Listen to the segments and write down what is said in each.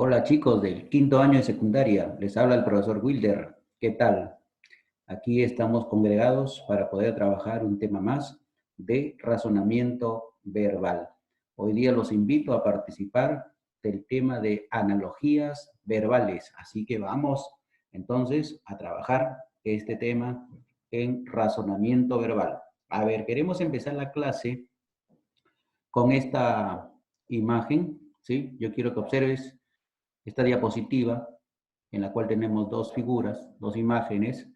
Hola chicos del quinto año de secundaria, les habla el profesor Wilder. ¿Qué tal? Aquí estamos congregados para poder trabajar un tema más de razonamiento verbal. Hoy día los invito a participar del tema de analogías verbales, así que vamos entonces a trabajar este tema en razonamiento verbal. A ver, queremos empezar la clase con esta imagen, ¿sí? Yo quiero que observes esta diapositiva en la cual tenemos dos figuras, dos imágenes.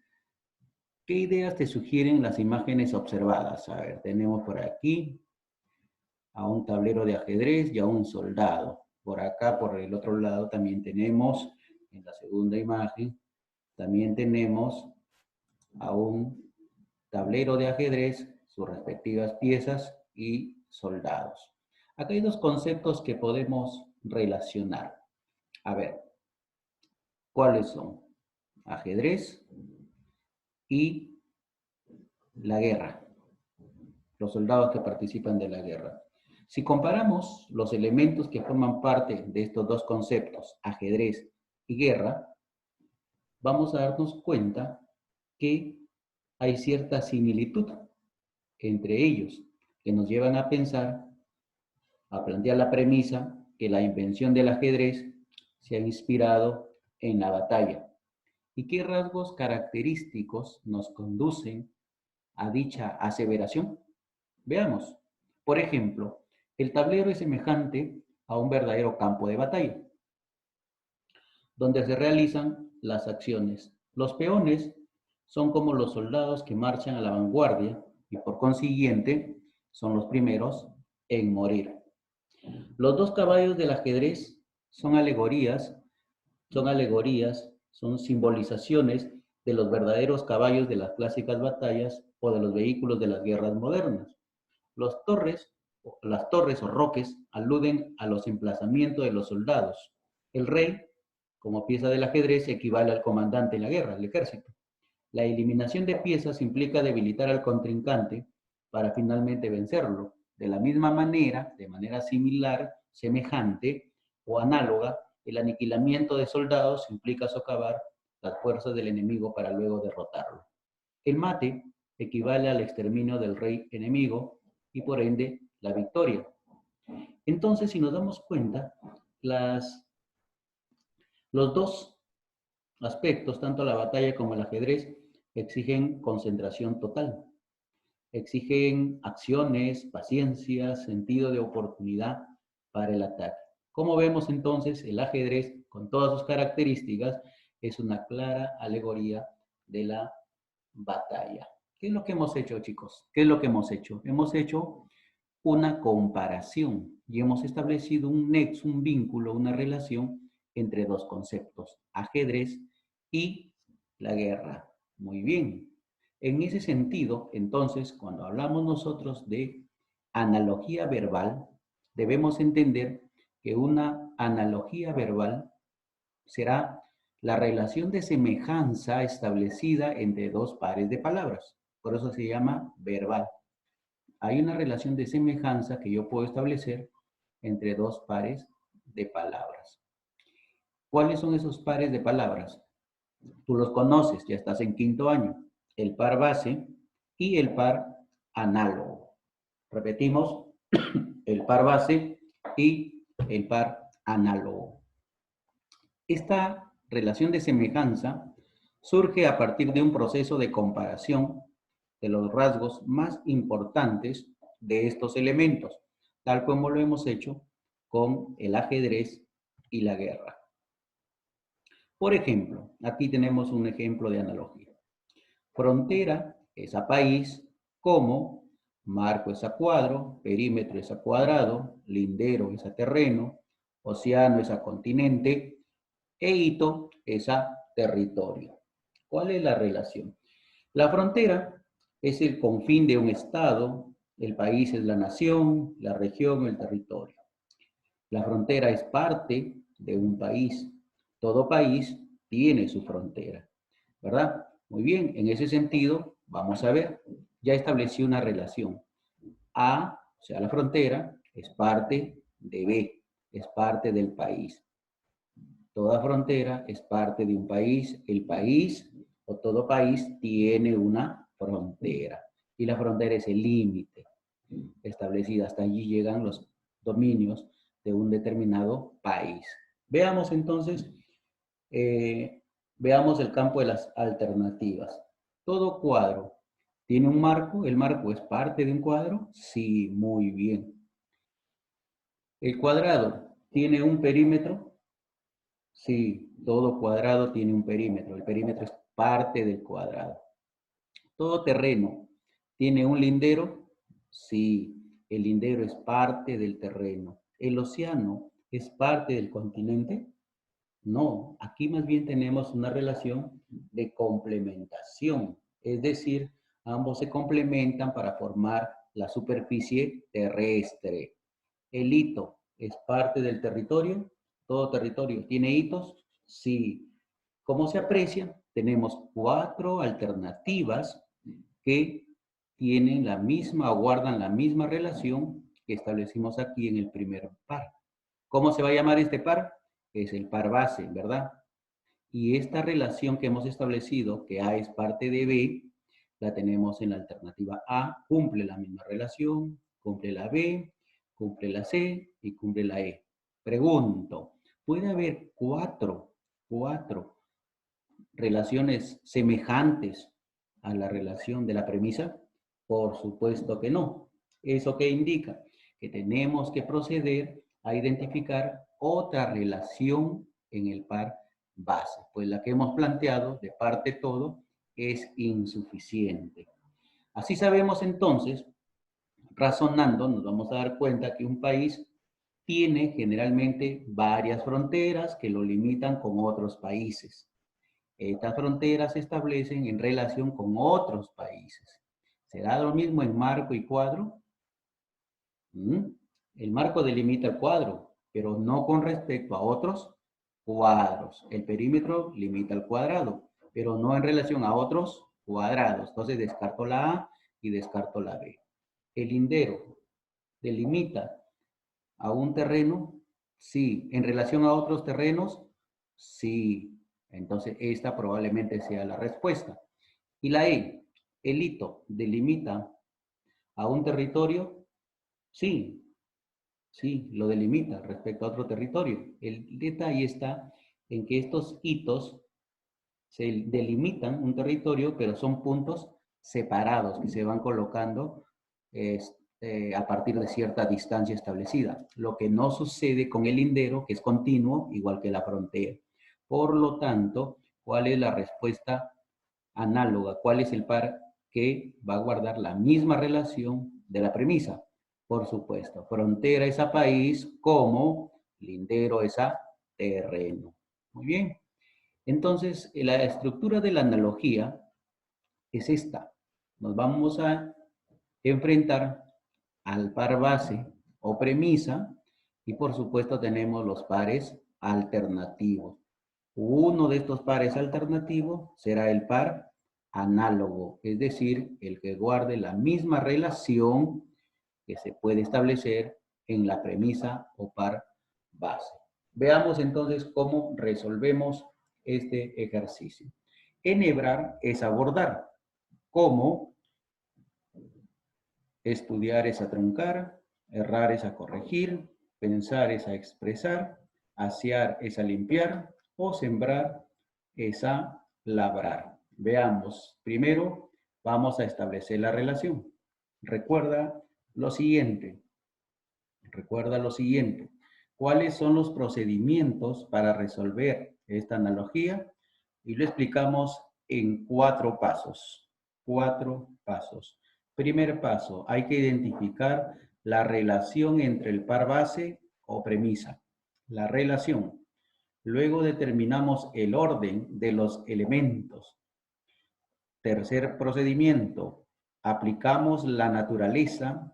¿Qué ideas te sugieren las imágenes observadas? A ver, tenemos por aquí a un tablero de ajedrez y a un soldado. Por acá, por el otro lado, también tenemos, en la segunda imagen, también tenemos a un tablero de ajedrez, sus respectivas piezas y soldados. Acá hay dos conceptos que podemos relacionar. A ver, ¿cuáles son? Ajedrez y la guerra, los soldados que participan de la guerra. Si comparamos los elementos que forman parte de estos dos conceptos, ajedrez y guerra, vamos a darnos cuenta que hay cierta similitud entre ellos que nos llevan a pensar, a plantear la premisa que la invención del ajedrez se ha inspirado en la batalla. ¿Y qué rasgos característicos nos conducen a dicha aseveración? Veamos. Por ejemplo, el tablero es semejante a un verdadero campo de batalla, donde se realizan las acciones. Los peones son como los soldados que marchan a la vanguardia y por consiguiente son los primeros en morir. Los dos caballos del ajedrez son son simbolizaciones de los verdaderos caballos de las clásicas batallas o de los vehículos de las guerras modernas. Las torres o roques aluden a los emplazamientos de los soldados. El rey, como pieza del ajedrez, equivale al comandante en la guerra, el ejército. La eliminación de piezas implica debilitar al contrincante para finalmente vencerlo. De la misma manera, de manera similar, semejante o análoga, el aniquilamiento de soldados implica socavar las fuerzas del enemigo para luego derrotarlo. El mate equivale al exterminio del rey enemigo y por ende la victoria. Entonces, si nos damos cuenta, los dos aspectos, tanto la batalla como el ajedrez, exigen concentración total, exigen acciones, paciencia, sentido de oportunidad para el ataque. Como vemos entonces, el ajedrez, con todas sus características, es una clara alegoría de la batalla. ¿Qué es lo que hemos hecho, chicos? ¿Qué es lo que hemos hecho? Hemos hecho una comparación y hemos establecido un nexo, un vínculo, una relación entre dos conceptos, ajedrez y la guerra. Muy bien. En ese sentido, entonces, cuando hablamos nosotros de analogía verbal, debemos entender que una analogía verbal será la relación de semejanza establecida entre dos pares de palabras. Por eso se llama verbal. Hay una relación de semejanza que yo puedo establecer entre dos pares de palabras. ¿Cuáles son esos pares de palabras? Tú los conoces, ya estás en quinto año. El par base y el par análogo. Repetimos, el par base y el par análogo. Esta relación de semejanza surge a partir de un proceso de comparación de los rasgos más importantes de estos elementos, tal como lo hemos hecho con el ajedrez y la guerra. Por ejemplo, aquí tenemos un ejemplo de analogía. Frontera es a país, como marco es a cuadro, perímetro es a cuadrado, lindero es a terreno, océano es a continente, e hito es a territorio. ¿Cuál es la relación? La frontera es el confín de un estado, el país es la nación, la región, el territorio. La frontera es parte de un país. Todo país tiene su frontera, ¿verdad? Muy bien, en ese sentido, vamos a ver, ya establecí una relación. A, o sea, la frontera, es parte de B, es parte del país. Toda frontera es parte de un país. El país o todo país tiene una frontera. Y la frontera es el límite establecido. Hasta allí llegan los dominios de un determinado país. Veamos entonces, veamos el campo de las alternativas. Todo cuadro tiene un marco. ¿El marco es parte de un cuadro? Sí, muy bien. ¿El cuadrado tiene un perímetro? Sí, todo cuadrado tiene un perímetro. El perímetro es parte del cuadrado. ¿Todo terreno tiene un lindero? Sí, el lindero es parte del terreno. ¿El océano es parte del continente? No, aquí más bien tenemos una relación de complementación. Es decir, ambos se complementan para formar la superficie terrestre. ¿El hito es parte del territorio? ¿Todo territorio tiene hitos? Sí. ¿Cómo se aprecia? Tenemos 4 alternativas que tienen la misma o guardan la misma relación que establecimos aquí en el primer par. ¿Cómo se va a llamar este par? Es el par base, ¿verdad? Y esta relación que hemos establecido, que A es parte de B, la tenemos en la alternativa A, cumple la misma relación, cumple la B, cumple la C y cumple la E. Pregunto, ¿puede haber cuatro relaciones semejantes a la relación de la premisa? Por supuesto que no. ¿Eso qué indica? Que tenemos que proceder a identificar otra relación en el par base, pues la que hemos planteado de parte todo es insuficiente. Así sabemos entonces, razonando, nos vamos a dar cuenta que un país tiene generalmente varias fronteras que lo limitan con otros países. Estas fronteras se establecen en relación con otros países. ¿Será lo mismo en marco y cuadro? El marco delimita el cuadro, pero no con respecto a otros cuadros. El perímetro limita el cuadrado, pero no en relación a otros cuadrados. Entonces descarto la A y descarto la B. El lindero delimita a un terreno, sí. En relación a otros terrenos, sí. Entonces esta probablemente sea la respuesta. Y la E, el hito delimita a un territorio, sí. Sí, lo delimita respecto a otro territorio. El detalle está en que estos hitos se delimitan un territorio, pero son puntos separados que se van colocando a partir de cierta distancia establecida. Lo que no sucede con el lindero, que es continuo, igual que la frontera. Por lo tanto, ¿cuál es la respuesta análoga? ¿Cuál es el par que va a guardar la misma relación de la premisa? Por supuesto, frontera es a país como lindero es a terreno. Muy bien. Entonces, la estructura de la analogía es esta. Nos vamos a enfrentar al par base o premisa y por supuesto tenemos los pares alternativos. Uno de estos pares alternativos será el par análogo, es decir, el que guarde la misma relación que se puede establecer en la premisa o par base. Veamos entonces cómo resolvemos este ejercicio. Enhebrar es abordar. ¿Cómo? Estudiar es a truncar, errar es a corregir, pensar es a expresar, asear es a limpiar o sembrar es a labrar. Veamos. Primero vamos a establecer la relación. Recuerda lo siguiente. Recuerda lo siguiente. ¿Cuáles son los procedimientos para resolver esta analogía? Y lo explicamos en 4 pasos. 4 pasos. Primer paso, hay que identificar la relación entre el par base o premisa. La relación. Luego determinamos el orden de los elementos. Tercer procedimiento, aplicamos la naturaleza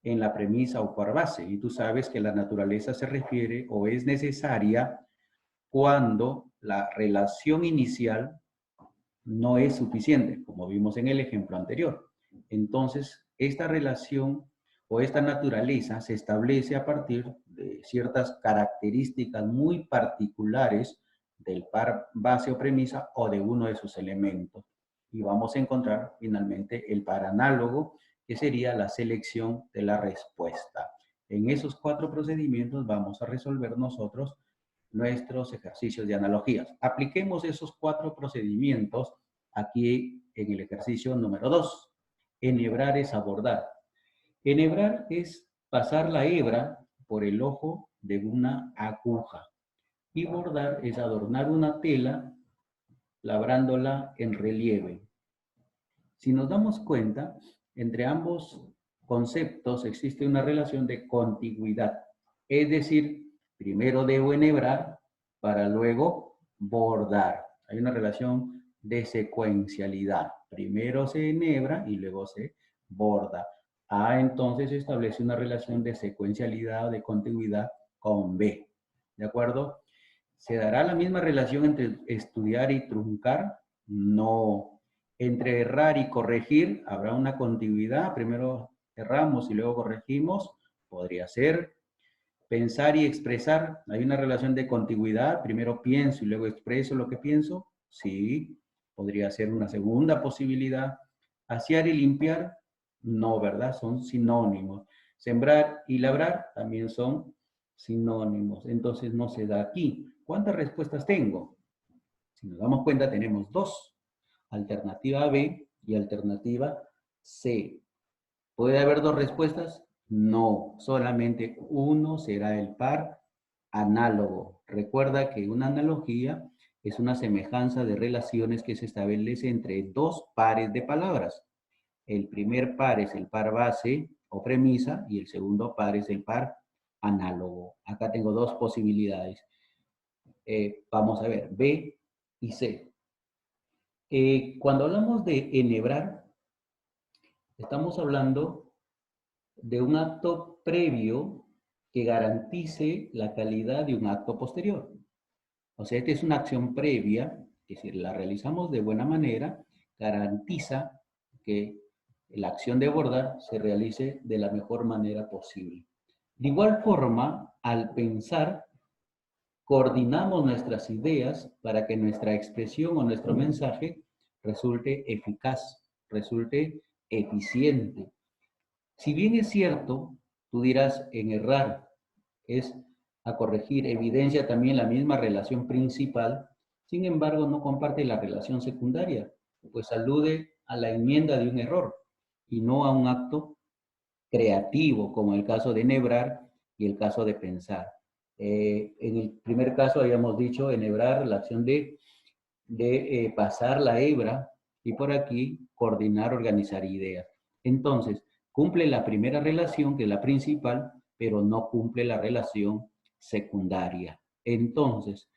en la premisa o par base. Y tú sabes que la naturaleza se refiere o es necesaria cuando la relación inicial no es suficiente, como vimos en el ejemplo anterior. Entonces, esta relación o esta naturaleza se establece a partir de ciertas características muy particulares del par base o premisa o de uno de sus elementos. Y vamos a encontrar finalmente el par análogo, que sería la selección de la respuesta. En esos 4 procedimientos vamos a resolver nosotros nuestros ejercicios de analogías. Apliquemos esos 4 procedimientos aquí en el ejercicio número 2. Enhebrar es abordar. Enhebrar es pasar la hebra por el ojo de una aguja. Y bordar es adornar una tela labrándola en relieve. Si nos damos cuenta, entre ambos conceptos existe una relación de contigüidad. Es decir, primero debo enhebrar para luego bordar. Hay una relación de secuencialidad. Primero se enhebra y luego se borda. A entonces se establece una relación de secuencialidad, de contigüidad con B. ¿De acuerdo? ¿Se dará la misma relación entre estudiar y truncar? No. Entre errar y corregir, ¿habrá una contigüidad? Primero erramos y luego corregimos. Podría ser. Pensar y expresar, ¿hay una relación de contigüidad? Primero pienso y luego expreso lo que pienso. Sí. Podría ser una segunda posibilidad. Asear y limpiar, no, ¿verdad? Son sinónimos. Sembrar y labrar también son sinónimos. Entonces no se da aquí. ¿Cuántas respuestas tengo? Si nos damos cuenta, tenemos 2. Alternativa B y alternativa C. ¿Puede haber 2 respuestas? No, solamente uno será el par análogo. Recuerda que una analogía es una semejanza de relaciones que se establece entre 2 pares de palabras. El primer par es el par base o premisa y el segundo par es el par análogo. Acá tengo 2 posibilidades. Vamos a ver, B y C. Cuando hablamos de enhebrar, estamos hablando de un acto previo que garantice la calidad de un acto posterior. O sea, esta es una acción previa que si la realizamos de buena manera, garantiza que la acción de bordar se realice de la mejor manera posible. De igual forma, al pensar, coordinamos nuestras ideas para que nuestra expresión o nuestro mensaje resulte eficaz, resulte eficiente. Si bien es cierto, tú dirás en errar es a corregir, evidencia también la misma relación principal, sin embargo no comparte la relación secundaria, pues alude a la enmienda de un error y no a un acto creativo, como el caso de enhebrar y el caso de pensar. En el primer caso habíamos dicho enhebrar, la acción de pasar la hebra, y por aquí coordinar, organizar ideas. Entonces, cumple la primera relación, que es la principal, pero no cumple la relación secundaria. Entonces,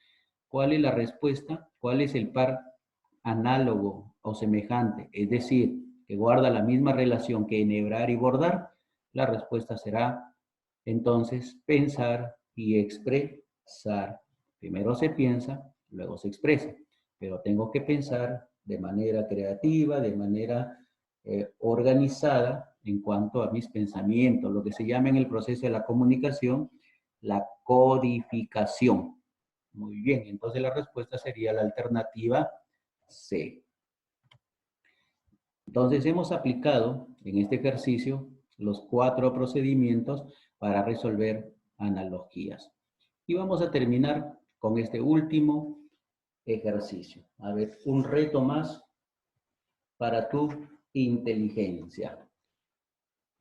¿cuál es la respuesta? ¿Cuál es el par análogo o semejante? Es decir, que guarda la misma relación que enhebrar y bordar. La respuesta será, entonces, pensar y expresar. Primero se piensa, luego se expresa, pero tengo que pensar de manera creativa, de manera organizada en cuanto a mis pensamientos, lo que se llama en el proceso de la comunicación la codificación. Muy bien, entonces la respuesta sería la alternativa C. Entonces hemos aplicado en este ejercicio los 4 procedimientos para resolver analogías. Y vamos a terminar con este último ejercicio. A ver, un reto más para tu inteligencia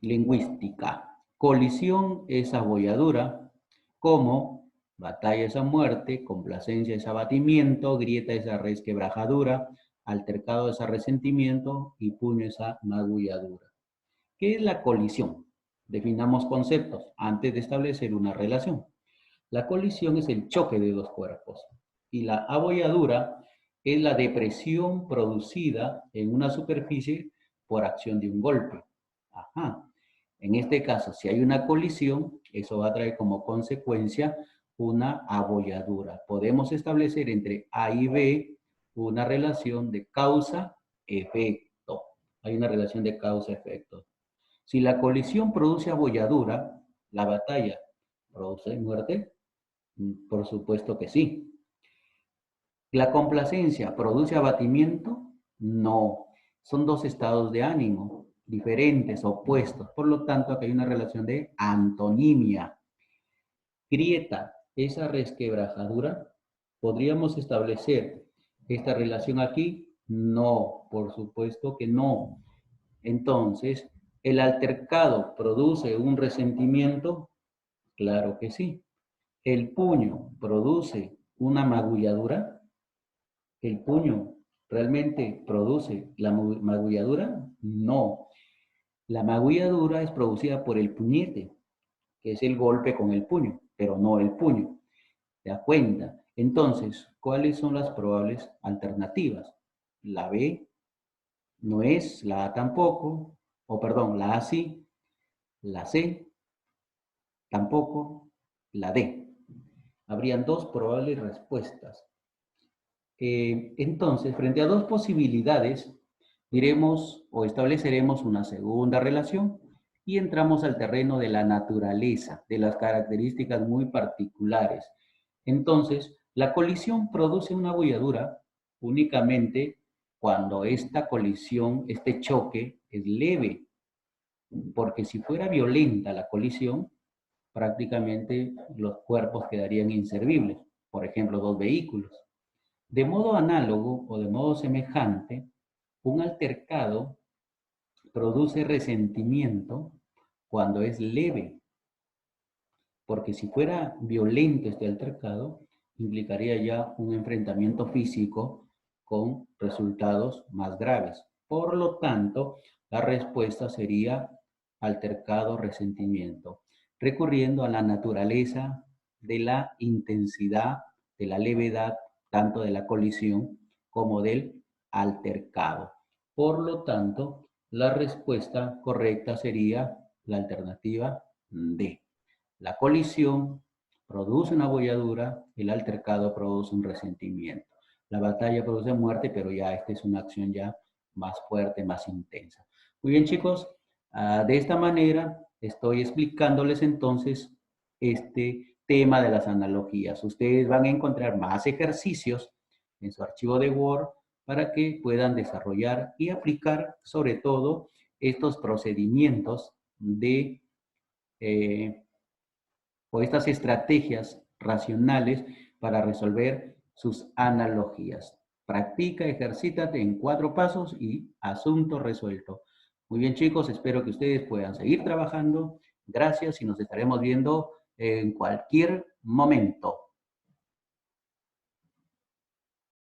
lingüística. Colisión es abolladura, como batalla es a muerte, complacencia es abatimiento, grieta es a resquebrajadura, altercado es a resentimiento y puño es a magulladura. ¿Qué es la colisión? Definamos conceptos antes de establecer una relación. La colisión es el choque de 2 cuerpos y la abolladura es la depresión producida en una superficie por acción de un golpe. Ajá. En este caso, si hay una colisión, eso va a traer como consecuencia una abolladura. Podemos establecer entre A y B una relación de causa-efecto. Hay una relación de causa-efecto. Si la colisión produce abolladura, ¿la batalla produce muerte? Por supuesto que sí. ¿La complacencia produce abatimiento? No. Son dos estados de ánimo diferentes, opuestos. Por lo tanto, aquí hay una relación de antonimia. Grieta, esa resquebrajadura. ¿Podríamos establecer esta relación aquí? No, por supuesto que no. Entonces, ¿el altercado produce un resentimiento? Claro que sí. ¿El puño produce una magulladura? ¿El puño realmente produce la magulladura? No. La magulladura es producida por el puñete, que es el golpe con el puño, pero no el puño. ¿Te das cuenta? Entonces, ¿cuáles son las probables alternativas? La B no es, la A tampoco, o perdón, la A sí, la C tampoco, la D. Habrían dos probables respuestas. Entonces, frente a dos posibilidades, diremos o estableceremos una segunda relación y entramos al terreno de la naturaleza, de las características muy particulares. Entonces, la colisión produce una bolladura únicamente cuando esta colisión, este choque es leve, porque si fuera violenta la colisión, prácticamente los cuerpos quedarían inservibles, por ejemplo, dos vehículos. De modo análogo o de modo semejante, un altercado produce resentimiento cuando es leve, porque si fuera violento este altercado, implicaría ya un enfrentamiento físico con resultados más graves. Por lo tanto, la respuesta sería altercado, resentimiento, recurriendo a la naturaleza de la intensidad, de la levedad, tanto de la colisión como del altercado. Por lo tanto, la respuesta correcta sería la alternativa D. La colisión produce una bolladura, el altercado produce un resentimiento. La batalla produce muerte, pero ya esta es una acción ya más fuerte, más intensa. Muy bien, chicos, de esta manera estoy explicándoles entonces este tema de las analogías. Ustedes van a encontrar más ejercicios en su archivo de Word para que puedan desarrollar y aplicar sobre todo estos procedimientos de o estas estrategias racionales para resolver sus analogías. Practica, ejercítate en 4 pasos y asunto resuelto. Muy bien, chicos, espero que ustedes puedan seguir trabajando. Gracias y nos estaremos viendo en cualquier momento.